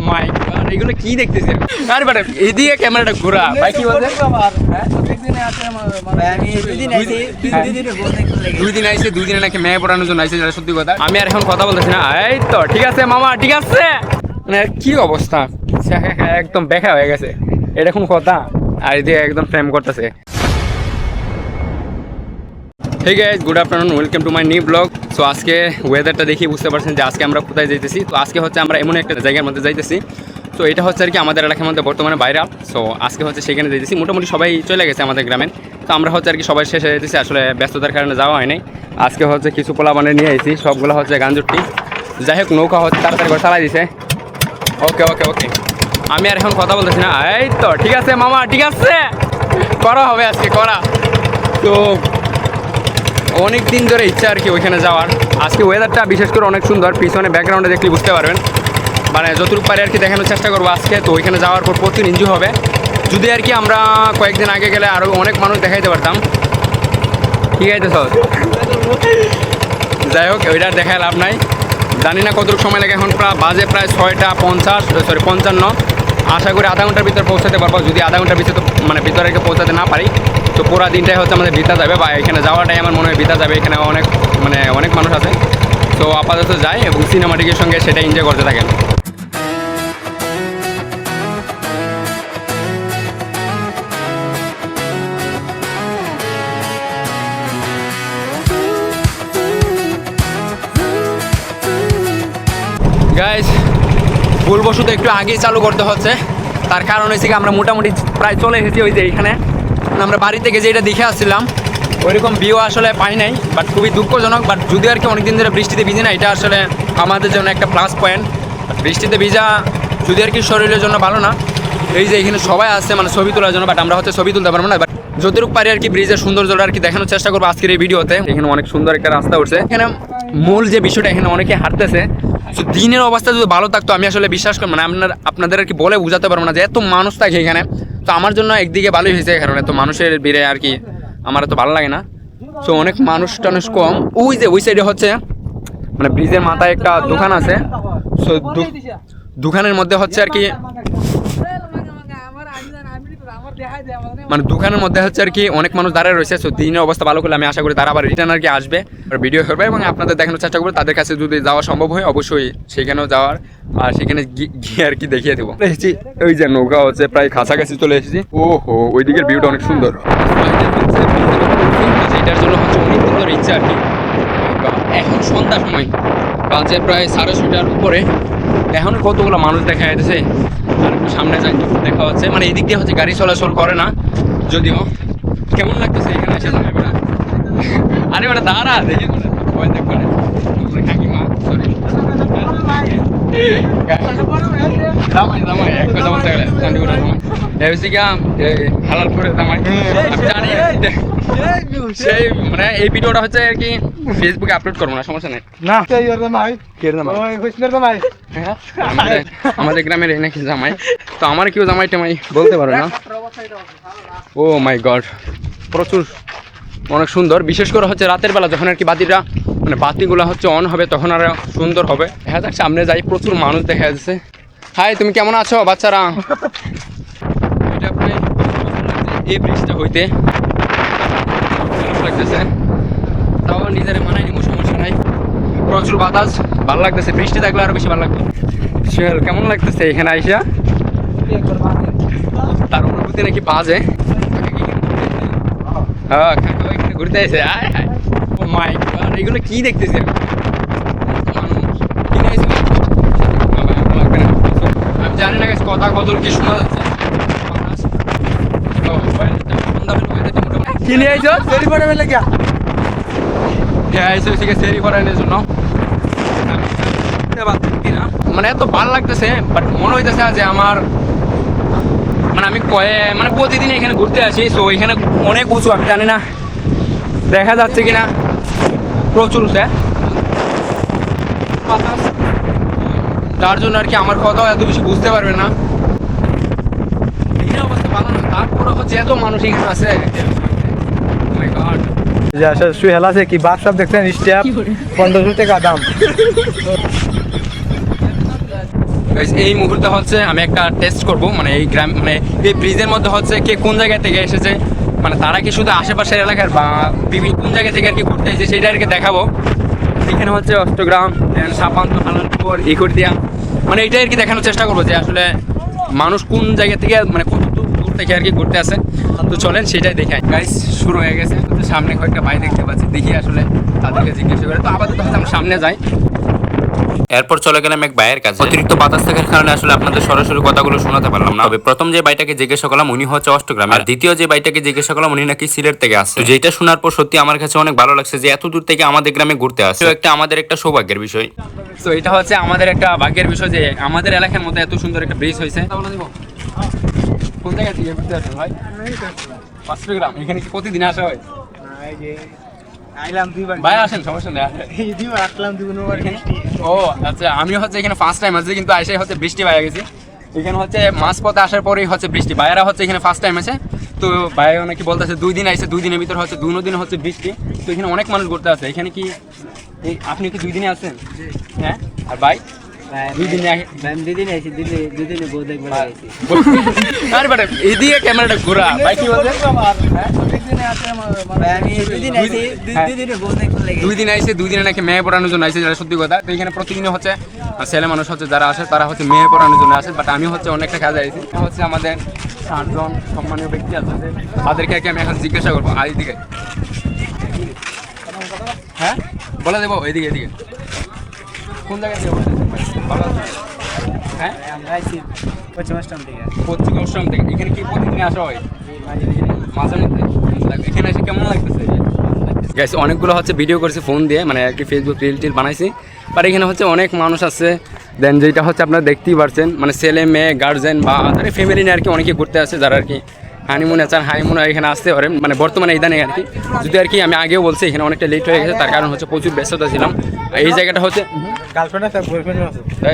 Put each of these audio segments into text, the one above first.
মাই god, এগুলো কি দেখতেছেন? আরে বাট এদিকে ক্যামেরাটা ঘোরা ভাই, কি বলছেন? দুই দিন আইসে, দুই দিনে নাকি মেয়ে পড়ানোর জন্য আইসে, যেটা সত্যি কথা। আমি আর এখন কথা বলতেছি না। এই তো ঠিক আছে মামা, ঠিক আছে। মানে কি অবস্থা, একদম বেকা হয়ে গেছে, এটা কোন কথা? আর এদিকে একদম ফ্রেম করতেছে। Hey guys, good afternoon, welcome to my new blog. So আজকে ওয়েদারটা দেখি বুঝতে পারছেন যে আজকে আমরা কোথায় যাইতেছি। তো আজকে হচ্ছে আমরা এমন একটা জায়গার মধ্যে যাইতেছি। তো এটা হচ্ছে আর কি আমাদের এলাকার মধ্যে বর্তমানে ভাইরাল। সো আজকে হচ্ছে সেখানে যাইতেছি। মোটামুটি সবাই চলে গেছে আমাদের গ্রামে। তো আমরা হচ্ছে আর কি সবাই শেষে যাইতেছি, আসলে ব্যস্ততার কারণে যাওয়া হয়নি। আজকে হচ্ছে কিছু পোলা বানিয়ে নিয়ে আইছি, সবগুলো হচ্ছে গাঞ্জুটি। যাই হোক, নৌকা হচ্ছে তাড়াতাড়ি করে চালাই দিছে। ওকে ওকে ওকে, আমি আর এখন কথা বলতেছি না। এই তো ঠিক আছে মামা, ঠিক আছে, করা হবে আজকে করা। তো অনেক দিন ধরে ইচ্ছা আর কি ওইখানে যাওয়ার। আজকে ওয়েদারটা বিশেষ করে অনেক সুন্দর, পিছনে ব্যাকগ্রাউন্ডে দেখলে বুঝতে পারবেন। মানে যতটুকু পারি আর কি দেখানোর চেষ্টা করবো আজকে। তো ওইখানে যাওয়ার পর প্রচুর এনজয় হবে। যদি আর কি আমরা কয়েকদিন আগে গেলে আরও অনেক মানুষ দেখাইতে পারতাম। ঠিক আছে স্যার, যাই হোক ওইটা দেখায় লাভ নাই। জানি না কতটুকু সময় লাগে, এখন বাজে প্রায় 6:55 আশা করি আধা ঘন্টার ভিতরে পৌঁছাতে পারবো। যদি আধা ঘন্টার ভিতরে মানে ভিতরে পৌঁছাতে না পারি, তো পুরো দিনটাই হচ্ছে আমাদের বিতা যাবে, বা এখানে যাওয়াটাই আমার মনে হয় বিতা যাবে। এখানে অনেক মানুষ আছে। তো আপাতত যাই এবং সিনেমাটিকের সঙ্গে সেটা এনজয় করতে থাকেন। গাইস, ভুলবশত একটু আগেই চালু করতে হচ্ছে। তার কারণ হয়েছে কি, আমরা মোটামুটি প্রায় চলে এসেছি ওই যে এইখানে। আমরা বাড়ি থেকে যেটা দেখে আসছিলাম ওইরকম ভিউ আসলে পাই নাই, বাট খুবই দুঃখজনক। বাট যদি আর কি অনেকদিন ধরে বৃষ্টিতে ভিজে না, এটা আসলে আমাদের জন্য একটা প্লাস পয়েন্ট। বৃষ্টিতে ভিজা যদি আর কি শরীরের জন্য ভালো না। এই যে এখানে সবাই আসছে মানে ছবি তোলার জন্য, বাট আমরা হচ্ছে ছবি তুলতে পারবো না। বাট যতটুকু পারি আর কি ব্রিজের সৌন্দর্যটা আর কি দেখানোর চেষ্টা করবো আজকের এই ভিডিওতে। এখানে অনেক সুন্দর একটা রাস্তা উঠছে। এখানে মূল যে বিষয়টা, এখানে অনেকে হাঁটতেছে। তো দিনের অবস্থা যদি ভালো থাকতো, আমি আসলে বিশ্বাস করি মানে আপনাদের আর কি বলে বোঝাতে পারবো না যে এত মানুষ থাকে এখানে। তো আমার জন্য একদিকে ভালোই হয়েছে, কারণ এত মানুষের ভিড়ে আর কি আমার এত ভালো লাগে না। তো অনেক মানুষ টানুষ কম। ওই যে ওই সাইডে হচ্ছে মানে ব্রিজের মাথায় একটা দোকান আছে। সো দোকানের মধ্যে হচ্ছে আর কি মানে দোকানের মধ্যে হচ্ছে আর কি অনেক মানুষ দাঁড়ায় রয়েছে। সো দিনের অবস্থা ভালো করলে আমি আশা করি তারা আবার রিটার্ন আর কি আসবে, ভিডিও করবে এবং আপনাদের দেখানোর চেষ্টা করবো। তাদের কাছে যদি যাওয়া সম্ভব হয় অবশ্যই সেখানেও যাওয়ার, আর সেখানে গিয়ে আর কি দেখিয়ে দেবো। এসেছি ওই যে নৌকা হচ্ছে প্রায় কাছাকাছি চলে এসেছি। ওহো, ওই দিকের ভিউটা অনেক সুন্দর। এটার জন্য হচ্ছে অনেক সুন্দর ইচ্ছা আর কি। এখন সন্ধ্যার সময় বাজে প্রায় 6:30টার উপরে, এখন কতগুলো মানুষ দেখা যাচ্ছে। আর একটু সামনে যাই তো দেখা হচ্ছে, মানে এই দিক দিয়ে হচ্ছে গাড়ি চলাচল করে না যদিও। কেমন লাগতেছে এখানে এসে? আরে বেটা দাঁড়া, দেখি কাকিমা সরি হালাল করে জামাই। আমি জানি সেই মানে এই ভিডিওটা হচ্ছে আর কি ফেসবুকে আপলোড করবো না, সমস্যা নেই। না আমাদের গ্রামের নাকি জামাই, তো আমার কেউ জামাই টামাই বলতে পারে না। ও মাই গড, প্রচুর অনেক সুন্দর। বিশেষ করে হচ্ছে রাতের বেলা যখন আর কি বাতিগুলো হচ্ছে অন হবে, তখন আর সুন্দর হবে। দেখা যাক সামনে যাই, প্রচুর মানুষ দেখা যাচ্ছে। হাই, তুমি কেমন আছো বাচ্চারা? এটা প্রায় এই ব্রিজটা হইতে লাগতেছে, তাও নিজের মানায় নিব, সমস্যা নাই। প্রচুর বাতাস, ভালো লাগতেছে। বৃষ্টি থাকলে আরো বেশি ভালো লাগবে। কেমন লাগতেছে এখানে আইসা? তার অনুভূতি নাকি বাজে। হ্যাঁ, কাকা এখানে ঘুরতে আসে। ও মাই গড, এগুলো কি দেখতেছে? আমি জানি না কথা কত কি শোনা যাচ্ছে। কি নিয়ে আইছো? সেরি পড়াবে লাগে। হ্যাঁ, আইছো ঠিক সেরি পড়ানোর জন্য। মানে এত ভালো লাগতেছে, বাট মনে হইতেছে যে আমার মানে আমি প্রতিদিন এখানে ঘুরতে আসি। তো এখানে অনেক উঁচু, আমি জানি না দেখা যাচ্ছে কিনা, প্রচুর উঁচু। তার জন্য আর কি আমার কথাও এত বেশি বুঝতে পারবে না। অবস্থা ভালো না, তারপরে হচ্ছে এত মানুষ এখানে আছে। সুহেল আছে কি বাস সব দেখছেন, স্টেপ 1500 টাকা দাম। Guys, এই মুহূর্তে হচ্ছে আমি একটা টেস্ট করব, মানে এই গ্রাম মানে এই ব্রিজের মধ্যে হচ্ছে কে কোন জায়গা থেকে এসেছে, মানে তারা কি শুধু আশেপাশের এলাকার বা বিভিন্ন কোন জায়গা থেকে আর কি ঘুরতে এসেছে সেটা আর কি দেখাবো। এখানে হচ্ছে অষ্টগ্রাম, সাপান্ত, হালালপুর, ইকুরদিয়া, মানে এইটাই আর কি দেখানোর চেষ্টা করবো যে আসলে মানুষ কোন জায়গা থেকে মানে কত দূর থেকে আর কি ঘুরতে আসে। তো চলেন সেটাই দেখাই। গাইস শুরু হয়ে গেছে, তো সামনে কয়েকটা ভাই দেখতে পাচ্ছি, দেখি আসলে তাদেরকে জিজ্ঞাসা করে। তো আপাতত হচ্ছে আমরা সামনে যাই। এরপর চলে গেলাম এক ভাইয়ের কাছে। অতিরিক্ত বাতাস থাকার কারণে আসলে আপনাদের সরাসরি কথাগুলো শোনাতে পারলাম না। তবে প্রথম যে ভাইটাকে জিজ্ঞাসা করলাম উনি হচ্ছে অষ্টগ্রাম, আর দ্বিতীয় যে ভাইটাকে জিজ্ঞাসা করলাম উনি নাকি সিলেট থেকে আসে। তো যেটা শোনার পর সত্যি আমার কাছে অনেক ভালো লাগছে যে এত দূর থেকে আমাদের গ্রামে ঘুরতে আসে। একটা আমাদের একটা সৌভাগ্যের বিষয়। তো এটা হচ্ছে আমাদের একটা ভাগ্যের বিষয় যে আমাদের এলাকার মধ্যে এত সুন্দর একটা ব্রিজ হয়েছে। কোন জায়গা থেকে ঘুরতে আসেন ভাই? অষ্টগ্রাম। এখানে কি প্রতিদিন আসা হয়? ভাই আসেন, সমস্যা নেই। ও আচ্ছা, আমি হচ্ছে এখানে ফার্স্ট টাইম আছে, কিন্তু এসে হচ্ছে বৃষ্টি পাইয়া গেছি। এখানে হচ্ছে মাঝপথে আসার পরেই হচ্ছে বৃষ্টি। ভাইয়েরা হচ্ছে এখানে ফার্স্ট টাইম আছে। তো ভাই নাকি বলতেছে 2 দিন আইসে, 2 দিনের ভিতর হচ্ছে 2 দিন হচ্ছে বৃষ্টি। তো এখানে অনেক মানুষ ঘুরতে আছে। এখানে কি আপনি কি 2 দিনে আসেন? হ্যাঁ। আর ভাই 2 দিনে আরে বাট এদিকে ক্যামেরাটা ঘোরা। ভাই কি বলছেন? 2 দিন আইসে, 2 দিনে নাকি মেয়ে পড়ানোর জন্য আইসে, যেটা সত্যি কথা। তো এখানে প্রতিদিনে হচ্ছে ছেলে মানুষ হচ্ছে যারা আসে তারা হচ্ছে মেয়ে পড়ানোর জন্য আসে, বাট আমি হচ্ছে অনেকটা কাজে আইছি। হচ্ছে আমাদের 7 জন সম্মানীয় ব্যক্তি আছে, তাদেরকে আমি এখন জিজ্ঞাসা করবো। আর এইদিকে হ্যাঁ বলে দেবো, এইদিকে এদিকে কোন জায়গা থেকে বলতেছেন ভাই? ভালো আছেন? হ্যাঁ পশ্চিম অষ্টম থেকে। এখানে কি প্রতিদিন আসা হয়? মাঝে মধ্যে। এখানে এসে কেমন লাগতেছে? গাইস অনেকগুলো হচ্ছে ভিডিও করছি ফোন দিয়ে, মানে আর কি ফেসবুক রিল টিল বানাইছি। আর এখানে হচ্ছে অনেক মানুষ আছে। দেন যেটা হচ্ছে আপনারা দেখতেই পারছেন, মানে ছেলে মেয়ে গার্জেন বা ফ্যামিলি নিয়ে আর কি অনেকে ঘুরতে আসে, যারা আর কি হানিমুনে চান হানিমুনে এখানে আসতে পারেন, মানে বর্তমানে ইদানে আর কি। যদি আর কি আমি আগেও বলছি এখানে অনেকটা লেট হয়ে গেছে, তার কারণ হচ্ছে প্রচুর ব্যস্ততা ছিলাম। এই জায়গাটা হচ্ছে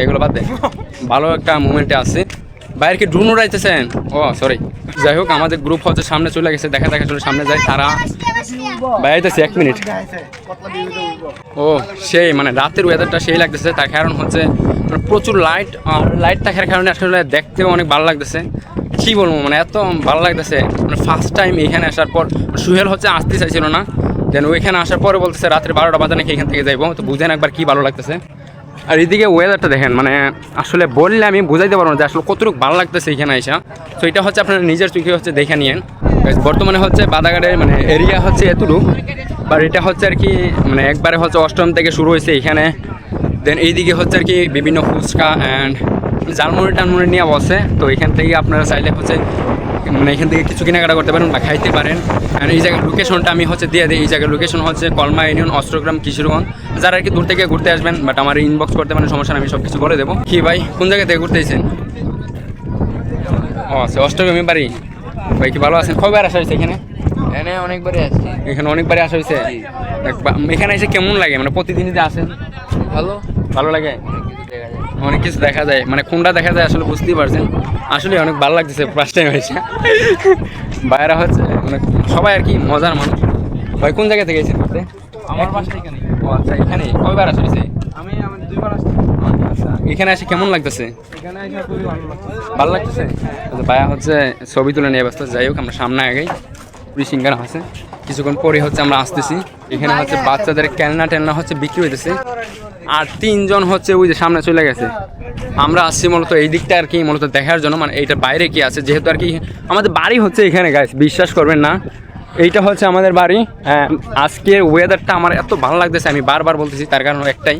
এগুলো বাদ দেয়, ভালো একটা মুভমেন্টে আছে। বাইরে কি ড্রোন উড়াইতেছেন? ও সরি। যাই হোক আমাদের গ্রুপ হচ্ছে সামনে চলে গেছে, দেখা চলে সামনে যায় তারা। বাইরেতেছি 1 মিনিট। ও সেই মানে রাতের ওয়েদারটা সেই লাগতেছে, তার কারণ হচ্ছে প্রচুর লাইট, আর লাইট থাকার কারণে আসলে দেখতেও অনেক ভালো লাগতেছে। কী বলবো, মানে এত ভালো লাগতেছে। মানে ফার্স্ট টাইম এখানে আসার পর সুহেল হচ্ছে আসতে চাইছিল না, দেন ওইখানে আসার পরে বলতেছে রাত্রে 12টা বাজে নাকি এখান থেকে যাইবো। তো বুঝেন একবার কী ভালো লাগতেছে। আর এদিকে ওয়েদারটা দেখেন, মানে আসলে বললে আমি বুঝাইতে পারবো না যে আসলে কতটুকু ভালো লাগতেছে এখানে আইসা। তো এটা হচ্ছে আপনার নিজের চোখে হচ্ছে দেখে নিয়েন। বর্তমানে হচ্ছে বাদাঘাটের মানে এরিয়া হচ্ছে এতটুকু, বাট এটা হচ্ছে আর কি মানে একবারে হচ্ছে অষ্টম থেকে শুরু হয়েছে এখানে। দেন এইদিকে হচ্ছে আর কি বিভিন্ন ফুচকা অ্যান্ড জালমুড়ি টালমুড়ি নিয়ে বসে। তো এখান থেকে আপনারা চাইলে হচ্ছে মানে এখান থেকে কিছু কেনাকাটা করতে পারেন বা খাইতে পারেন। আর এই জায়গার লোকেশনটা আমি হচ্ছে দিয়ে দিই। এই জায়গার লোকেশন হচ্ছে কলমা ইউনিয়ন, অষ্টগ্রাম, কিশোরগঞ্জ। যারা আর কি দূর থেকে ঘুরতে আসবেন, বাট আমার ইনবক্স করতে পারেন, সমস্যা আমি সব কিছু বলে দেবো। কি ভাই কোন জায়গা থেকে ঘুরতে এসেছেন? ও আচ্ছা, অষ্টগ্রামে বাড়ি। ভাই কি ভালো আছেন? কয়বার আসা হয়েছে এখানে? অনেকবারই আসছি। এখানে অনেকবারই আসা হয়েছে। এখানে এসে কেমন লাগে, মানে প্রতিদিনই যে আসেন? ভালো লাগে। অনেক কিছু দেখা যায়, মানে কোনটা দেখা যায় আসলে বুঝতেই পারছেন। আসলে অনেক ভালো লাগতেছে ফার্স্ট টাইম হয়েছে। বাইরে হচ্ছে মানে সবাই আর কি মজার মানুষ। ভাই কোন জায়গা থেকে এসেছেন ঘুরতে? আমার বাসা এখানে। ও আচ্ছা, এখানে কয়বার আসা হয়েছে? আমি 2বার আসছি। আচ্ছা, এখানে এসে কেমন লাগতেছে? এখানে এসে খুবই ভালো লাগছে। ভালো লাগতেছে। আচ্ছা, ভাইয়া হচ্ছে ছবি তুলে নিয়ে ব্যস্ত। যাই হোক আমরা সামনে আগেই পুরি সিঙ্গারা আছে, কিছুক্ষণ পরে হচ্ছে আমরা আসতেছি। এখানে হচ্ছে বাচ্চাদের খেলনা টেলনা হচ্ছে বিক্রি হইতেছে। আর 3 জন হচ্ছে ওই যে সামনে চলে গেছে। আমরা আসছি মূলত এই দিকটা আর কি মূলত দেখার জন্য, মানে এইটার বাইরে কি আছে, যেহেতু আর কি আমাদের বাড়ি হচ্ছে এখানে। গাইস বিশ্বাস করবেন না, এইটা হচ্ছে আমাদের বাড়ি। আজকের ওয়েদারটা আমার এত ভালো লাগতেছে, আমি বারবার বলতেছি, তার কারণ একটাই,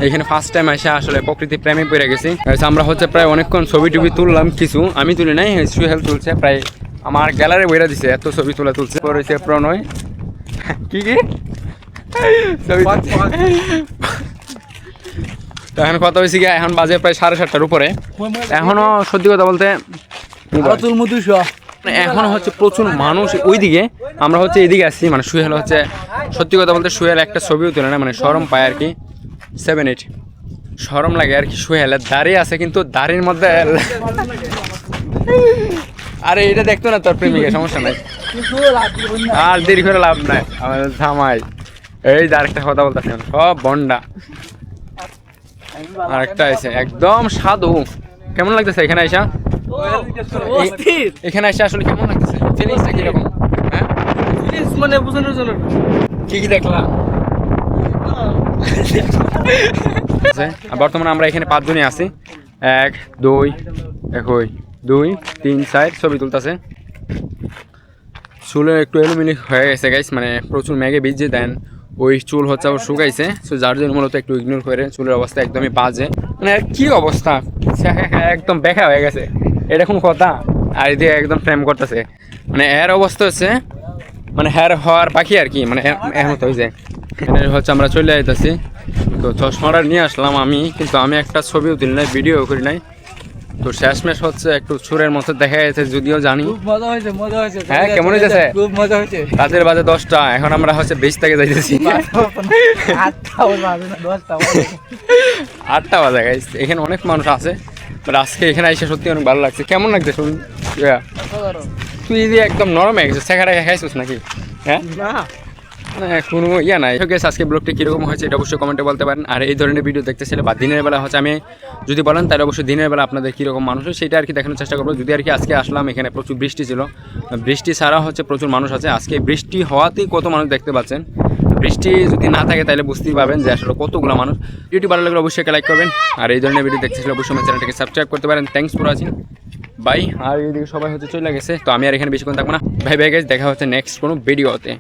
এখানে ফার্স্ট টাইম এসে আসলে প্রকৃতি প্রেমে পড়ে গেছি। আমরা হচ্ছে প্রায় অনেকক্ষণ ছবি টবি তুললাম, কিছু আমি তুলি নাই, সুহেল তুলছে। প্রায় আমার গ্যালারি বইরা দিছে, এত ছবি তুলছে। রয়েছে প্রণয়, কি ছবি তো এখন কথা হয়েছে গিয়ে এখন বাজে প্রায় 7:30টার উপরে। এখনো সত্যি কথা বলতে এখন হচ্ছে প্রচুর মানুষ ওইদিকে, আমরা হচ্ছে এইদিকে আসছি। মানে সুহেল হচ্ছে সত্যি কথা বলতে সুহেল একটা ছবিও তুলে না, মানে শরম পায় আর কি। 7-8 শরম লাগে আর কি। সুহেলের দাঁড়িয়ে আছে, কিন্তু দাড়ির মধ্যে আরে এটা দেখতো না তোর প্রেমিকা, সমস্যা নাই, আর দেরি করে লাভ নাই। আমাদের জামাই এই যে আরেকটা কথা বলতেছেন, সব বন্ডা। আর একটা আছে একদম সাধু। কেমন লাগতেছে এখানে আইসা? এখানে আইসা আসলে কেমন লাগতেছে? ফিলিংসটা কিরকম? হ্যাঁ, মানে বোঝানোর জন্য কি কি দেখলাম? আর বর্তমানে আমরা এখানে 5 জনই আছি। 1 2 2 3 4 ছবি তুলতেছে। চুলের একটু এলোমেলো হয়ে গেছে গাইস, মানে প্রচুর মেঘে ভিজে দেন ওই চুল হচ্ছে আবার শুকাইছে। সো যার জন্য মূলত একটু ইগনোর করে, চুলের অবস্থা একদমই বাজে, মানে আর কি অবস্থা, একদম বেকা হয়ে গেছে। এটা কোন কথা? আর এদিকে একদম ফ্রেম করতেছে, মানে এর অবস্থা হচ্ছে মানে হেয়ার হওয়ার বাকি আর কি, মানে এর মতো হয়েছে। এখানে হচ্ছে আমরা চলে যাইতেছি। তো চশমাটা নিয়ে আসলাম আমি, কিন্তু আমি একটা ছবিও তুলি নাই, ভিডিও করি নাই। তো শেষমেশ হচ্ছে একটু সুরের মতো দেখা যাচ্ছে, যদিও জানি। মজা হয়েছে হ্যাঁ, কেমন হয়েছে? খুব মজা হয়েছে। রাতের বাজে 10টা, এখন আমরা হচ্ছে 20 থেকে যাইতেছি। 8টা বাজে গাইস। এখানে অনেক মানুষ আছে, বাট আজকে এখানে এসে সত্যি অনেক ভালো লাগছে। কেমন লাগছে শুন? তুই যে একদম নরম হয়ে গেছে, শেখাটা খাইছিস নাকি? হ্যাঁ, মানে কোনো ইয়া নাই। আজকে ব্লগটি কীরকম হয়েছে এটা অবশ্যই কমেন্টে বলতে পারেন। আর এই ধরনের ভিডিও দেখতেছিলে বা দিনের বেলা হচ্ছে আমি যদি বলেন তাহলে অবশ্যই দিনের বেলা আপনাদের কীরকম মানুষ হয় সেটা আর কি দেখানোর চেষ্টা করবো। যদি আর কি আজকে আসলাম, এখানে প্রচুর বৃষ্টি ছিল, বৃষ্টি ছাড়া হচ্ছে প্রচুর মানুষ আছে। আজকে বৃষ্টি হওয়াতেই কত মানুষ দেখতে পাচ্ছেন। বৃষ্টি যদি না থাকে তাহলে বুঝতেই পারবেন যে আসলে কতগুলো মানুষ। ভিডিওটি ভালো লাগলে অবশ্যই লাইক করবেন, আর এই ধরনের ভিডিও দেখতেছিলে অবশ্যই আমার চ্যানেলটাকে সাবস্ক্রাইব করতে পারেন। Thanks for watching, bye. আর এইদিকে সবাই হচ্ছে চলে গেছে, তো আমি আর এখানে বেশিক্ষণ থাকবো না। ভাই গাইস, দেখা হচ্ছে নেক্সট কোনো ভিডিওতে।